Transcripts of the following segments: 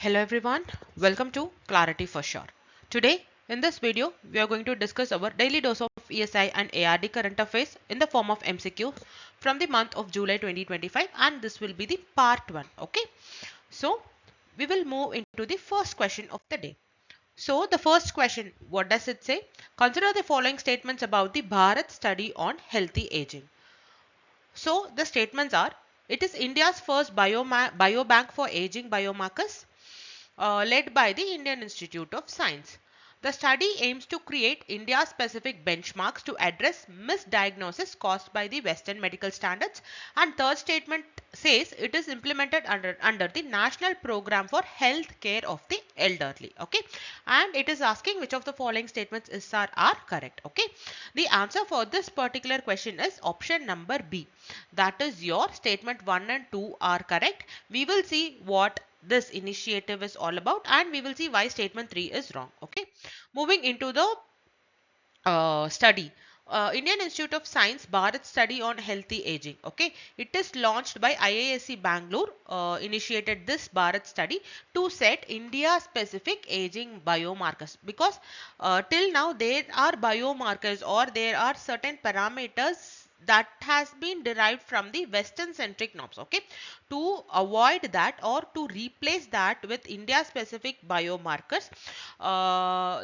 Hello everyone, welcome to Clarity for Sure. Today in this video we are going to discuss our daily dose of ESI and ARD current affairs in the form of MCQ from the month of July 2025, and this will be the part 1. Okay, so we will move into the first question of the day. So the first question, what does it say? Consider the following statements about the Bharat study on healthy aging. So the statements are: it is India's first biobank for aging biomarkers, led by the Indian Institute of Science. The study aims to create India-specific benchmarks to address misdiagnosis caused by the Western medical standards. And third statement says it is implemented under the National Program for Health Care of the Elderly. Okay, and it is asking which of the following statements are correct. Okay, the answer for this particular question is option number B. That is your statement 1 and 2 are correct. We will see what this initiative is all about, and we will see why statement 3 is wrong. Okay, moving into the study. Indian Institute of Science Bharat study on healthy aging. Okay, it is launched by IISc Bangalore. Initiated this Bharat study to set India specific aging biomarkers, because till now there are biomarkers or there are certain parameters that has been derived from the Western centric norms. Okay, to avoid that or to replace that with India specific biomarkers,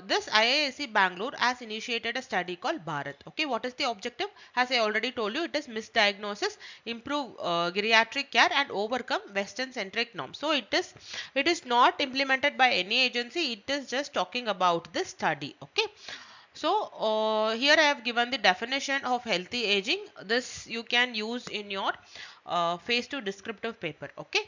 this IISc Bangalore has initiated a study called Bharat. Okay, what is the objective? As I already told you, it is misdiagnosis, improve geriatric care, and overcome Western centric norms. So it is not implemented by any agency. It is just talking about this study. Okay. So here I have given the definition of healthy aging. This you can use in your phase 2 descriptive paper. Okay,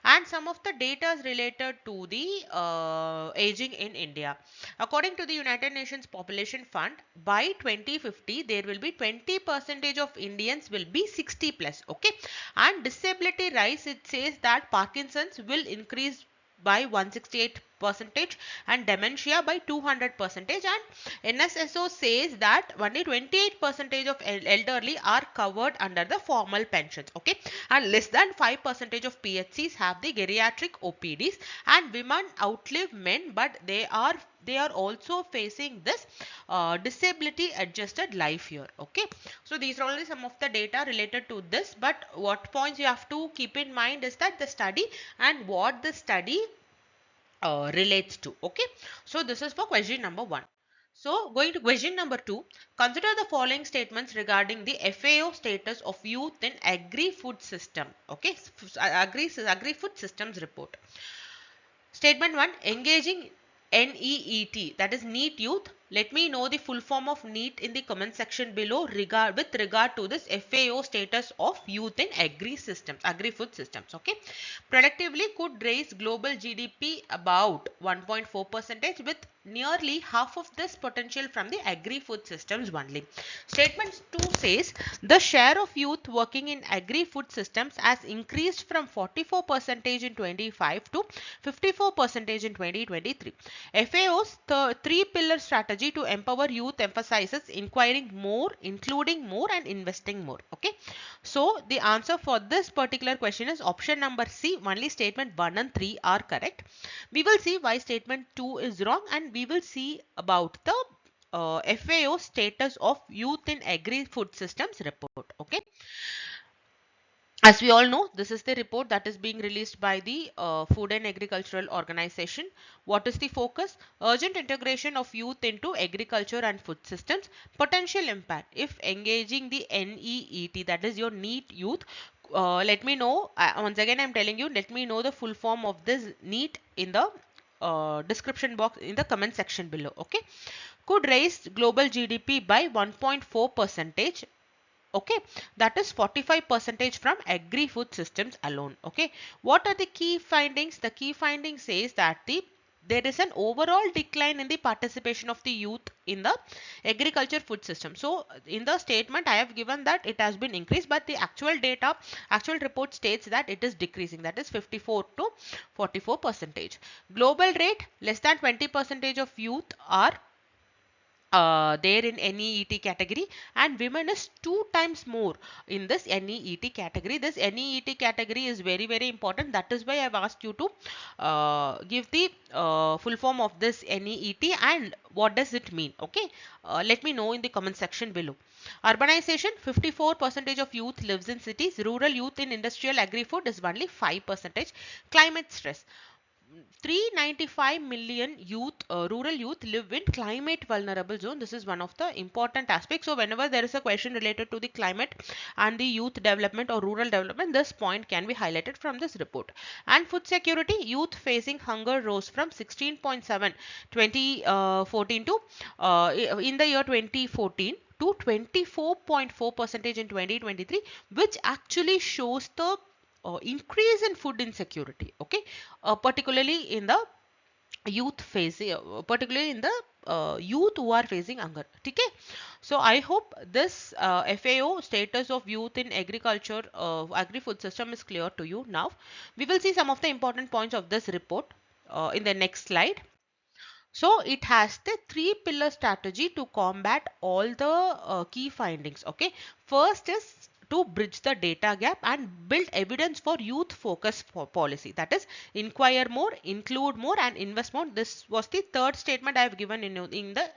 and some of the data is related to the aging in India. According to the United Nations Population Fund, by 2050 there will be 20% of Indians will be 60 plus. Okay, and disability rise, it says that Parkinson's will increase by 168 percentage and dementia by 200 percentage, and NSSO says that only 28 percentage of elderly are covered under the formal pensions. Okay, and less than 5 percentage of PHCs have the geriatric OPDs, and women outlive men, but they are also facing this disability adjusted life year. Okay, so these are only some of the data related to this, but what points you have to keep in mind is that the study and what the study relates to. Okay, so this is for question number 1. So going to question number 2, consider the following statements regarding the FAO status of youth in agri-food system. Okay, agri-food systems report. Statement 1, engaging NEET, that is NEET youth. Let me know the full form of NEET in the comment section below with regard to this FAO status of youth in agri-food systems. Okay, productively could raise global GDP about 1.4 percentage, with nearly half of this potential from the agri-food systems only. Statement 2 says the share of youth working in agri-food systems has increased from 44 percentage in 25 to 54 percentage in 2023. FAO's three-pillar strategy to empower youth emphasizes inquiring more, including more, and investing more. Okay, so the answer for this particular question is option number C. Only statement 1 and 3 are correct. We will see why statement 2 is wrong, and we will see about the FAO status of youth in agri-food systems report. Okay, as we all know, this is the report that is being released by the Food and Agricultural Organization. What is the focus? Urgent integration of youth into agriculture and food systems. Potential impact if engaging the NEET, that is your NEET youth. Let me know, once again I am telling you, let me know the full form of this NEET in the description box in the comment section below. Okay, could raise global GDP by 1.4 percentage. Okay, that is 45 percentage from agri-food systems alone. Okay, what are the key findings? The key finding says that there is an overall decline in the participation of the youth in the agriculture food system. So in the statement I have given that it has been increased, but the actual report states that it is decreasing, that is 54 to 44 percentage. Global rate, less than 20 percentage of youth are there in NEET category, and women is 2 times more in this NEET category. This NEET category is very very important. That is why I've asked you to give the full form of this NEET and what does it mean. Okay, let me know in the comment section below. Urbanization, 54% of youth lives in cities. Rural youth in industrial agri-food is only 5%. Climate stress, 395 million youth, rural youth live in climate vulnerable zone. This is one of the important aspects. So whenever there is a question related to the climate and the youth development or rural development, this point can be highlighted from this report. And food security, youth facing hunger rose from 16.7 2014 to in the year 2014 to 24.4 percentage in 2023, which actually shows the increase in food insecurity. Okay, particularly in the youth facing, particularly in the youth who are facing hunger. Okay, so I hope this FAO, status of youth in agriculture, agri-food system, is clear to you. Now we will see some of the important points of this report in the next slide. So it has the 3 pillar strategy to combat all the key findings. Okay, first is to bridge the data gap and build evidence for youth focused policy, that is inquire more, include more and invest more. This was the third statement I have given in the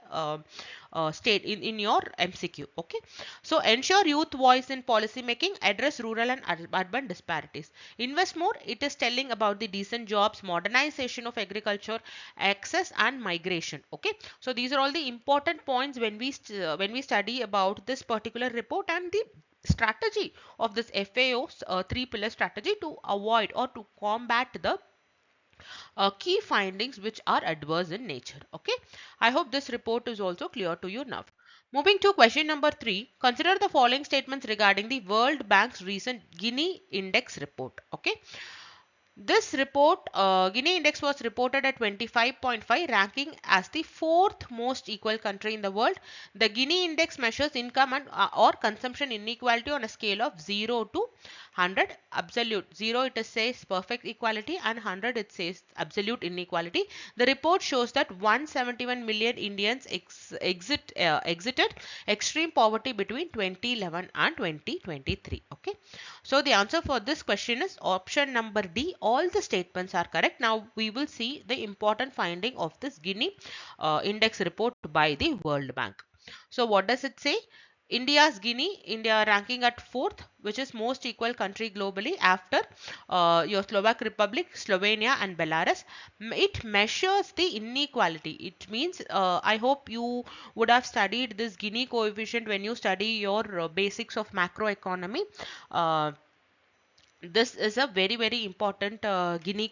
state in your MCQ. Okay, so ensure youth voice in policy making, address rural and urban disparities, invest more. It is telling about the decent jobs, modernization of agriculture, access and migration. Okay, so these are all the important points when we study about this particular report and the strategy of this FAO's 3 pillar strategy to avoid or to combat the key findings which are adverse in nature. Okay, I hope this report is also clear to you now. Moving to question number 3, consider the following statements regarding the World Bank's recent Gini index report. Okay, this report, Gini index was reported at 25.5, ranking as the 4th most equal country in the world. The Gini index measures income and or consumption inequality on a scale of 0 to 100. Absolute 0 it says perfect equality and 100 it says absolute inequality. The report shows that 171 million Indians exited extreme poverty between 2011 and 2023. Okay, so the answer for this question is option number D. All the statements are correct. Now we will see the important finding of this Gini index report by the World Bank. So what does it say? India's Gini, India ranking at 4th, which is most equal country globally after your Slovak Republic, Slovenia and Belarus. It measures the inequality. It means, I hope you would have studied this Gini coefficient when you study your basics of macroeconomy. This is a very very important Gini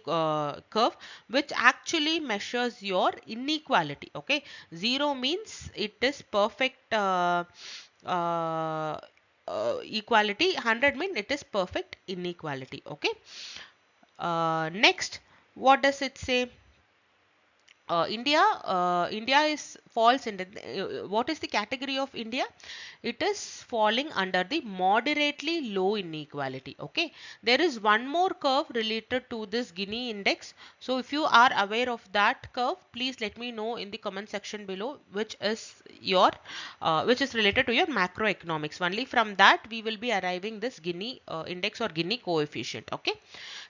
curve which actually measures your inequality. Okay, 0 means it is perfect uh, equality, 100 means it is perfect inequality. Okay, next, what does it say? India is falls in what is the category of India? It is falling under the moderately low inequality. Okay, there is one more curve related to this Gini index. So if you are aware of that curve, please let me know in the comment section below, which is your which is related to your macroeconomics. Only from that we will be arriving this Gini index or Gini coefficient. Okay,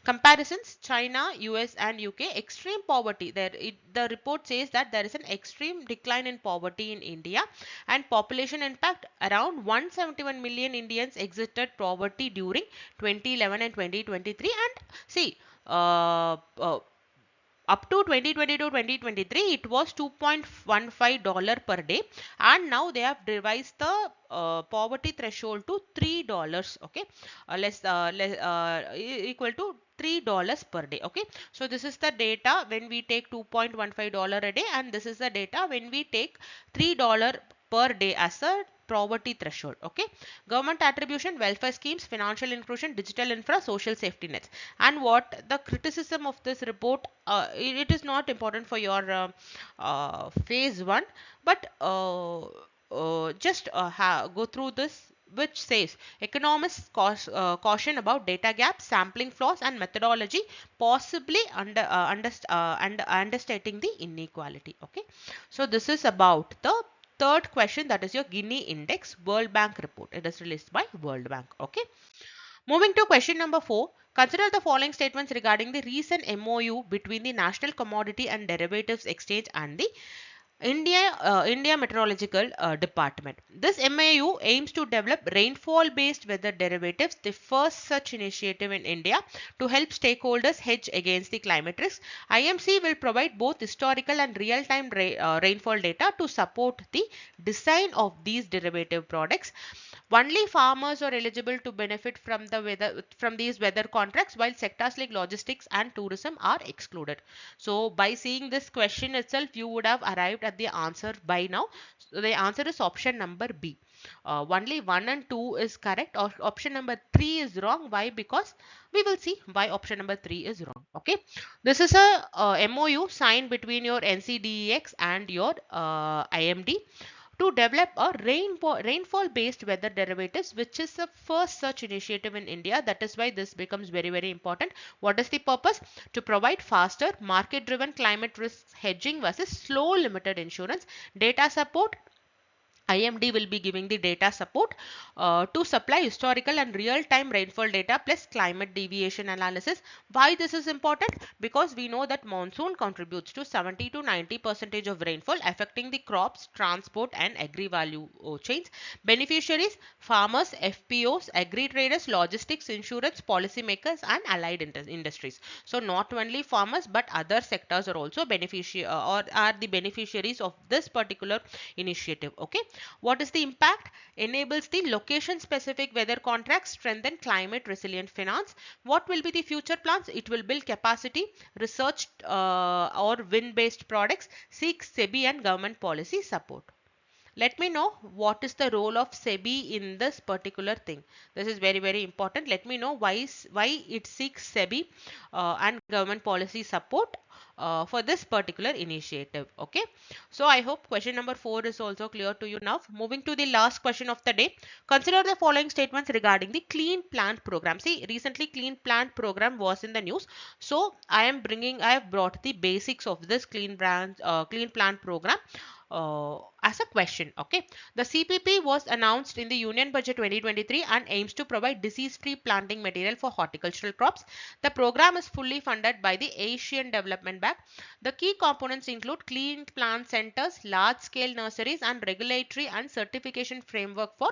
comparisons: China, US and UK, extreme poverty. The report says that there is an extreme decline in poverty in India, and population impact: around 171 million Indians exited poverty during 2011 and 2023. And see, up to 2022-2023 it was $2.15 per day, and now they have revised the poverty threshold to $3. Okay, equal to $3 per day. Okay, so this is the data when we take $2.15 a day, and this is the data when we take $3 per day as a poverty threshold. Okay, government attribution: welfare schemes, financial inclusion, digital infra, social safety nets. And what the criticism of this report, it is not important for your phase 1, but just go through this, which says economists caution about data gaps, sampling flaws and methodology possibly understating the inequality. Okay, so this is about the third question, that is your Gini index, World Bank report. It is released by World Bank. Okay. Moving to question number 4. Consider the following statements regarding the recent MOU between the National Commodity and Derivatives Exchange and the India Meteorological Department. This MAU aims to develop rainfall-based weather derivatives, the first such initiative in India to help stakeholders hedge against the climate risks. IMC will provide both historical and real-time rainfall data to support the design of these derivative products. Only farmers are eligible to benefit from these weather contracts, while sectors like logistics and tourism are excluded. So by seeing this question itself, you would have arrived at the answer by now. So the answer is option number B. Only 1 and 2 is correct, or option number 3 is wrong. Why? Because we will see why option number 3 is wrong. Okay, this is a MOU signed between your NCDEX and your IMD to develop a rainfall based weather derivatives, which is the first such initiative in India. That is why this becomes very important. What is the purpose? To provide faster market driven climate risk hedging versus slow limited insurance. Data support, IMD will be giving the data support to supply historical and real-time rainfall data plus climate deviation analysis. Why this is important? Because we know that monsoon contributes to 70 to 90% of rainfall, affecting the crops, transport and agri-value chains. Beneficiaries, farmers, FPOs, agri-traders, logistics, insurance, policymakers and allied industries. So not only farmers but other sectors are also or are the beneficiaries of this particular initiative. Okay. What is the impact? Enables the location specific weather contracts, strengthen climate resilient finance. What will be the future plans? It will build capacity, research or wind based products, seek SEBI and government policy support. Let me know what is the role of SEBI in this particular thing. This is very important. Let me know why it seeks SEBI and government policy support for this particular initiative. Okay, so I hope question number 4 is also clear to you now. Moving to the last question of the day. Consider the following statements regarding the Clean Plant Program. See, recently Clean Plant Program was in the news, so I have brought the basics of this Clean Plant Program as a question. Okay, the CPP was announced in the Union Budget 2023 and aims to provide disease-free planting material for horticultural crops. The program is fully funded by the Asian Development Bank. The key components include clean plant centers, large-scale nurseries, and regulatory and certification framework for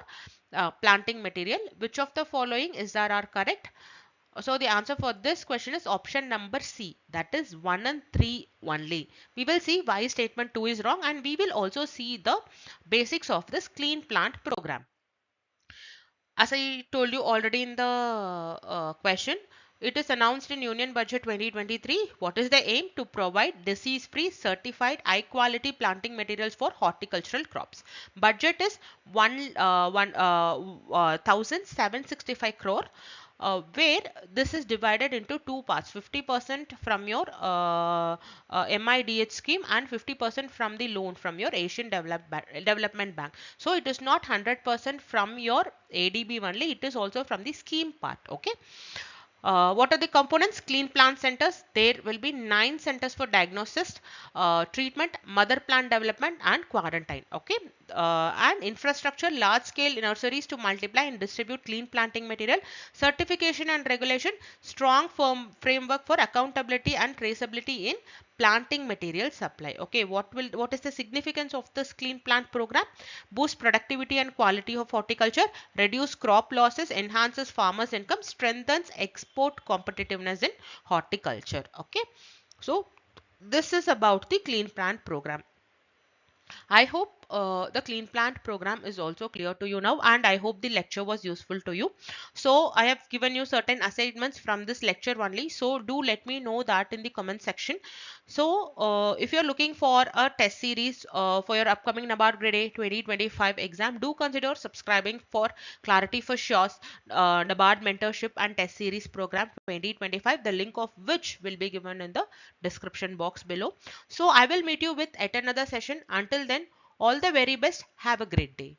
planting material. Which of the following are correct? So the answer for this question is option number C, that is 1 and 3 only. We will see why statement 2 is wrong, and we will also see the basics of this Clean Plant Program. As I told you already in the question, it is announced in Union Budget 2023. What is the aim? To provide disease-free, certified, high-quality planting materials for horticultural crops. Budget is 1,765 crore. Where this is divided into two parts: 50% from your MIDH scheme and 50% from the loan from your Asian Development Bank. So it is not 100% from your ADB only, it is also from the scheme part. Okay. What are the components? Clean plant centers. There will be 9 centers for diagnosis, treatment, mother plant development and quarantine. Okay. And infrastructure, large scale nurseries to multiply and distribute clean planting material. Certification and regulation, strong framework for accountability and traceability in planting material supply. Okay, what is the significance of this Clean Plant Program? Boost productivity and quality of horticulture, reduce crop losses, enhances farmers' income, strengthens export competitiveness in horticulture. Okay, so this is about the Clean Plant Program. I hope the Clean Plant Program is also clear to you now, and I hope the lecture was useful to you. So I have given you certain assignments from this lecture only. So do let me know that in the comment section. So if you are looking for a test series for your upcoming NABARD Grade A 2025 exam, do consider subscribing for Clarity for Sure's NABARD Mentorship and Test Series Program 2025, the link of which will be given in the description box below. So I will meet you with yet another session. Until then, all the very best. Have a great day.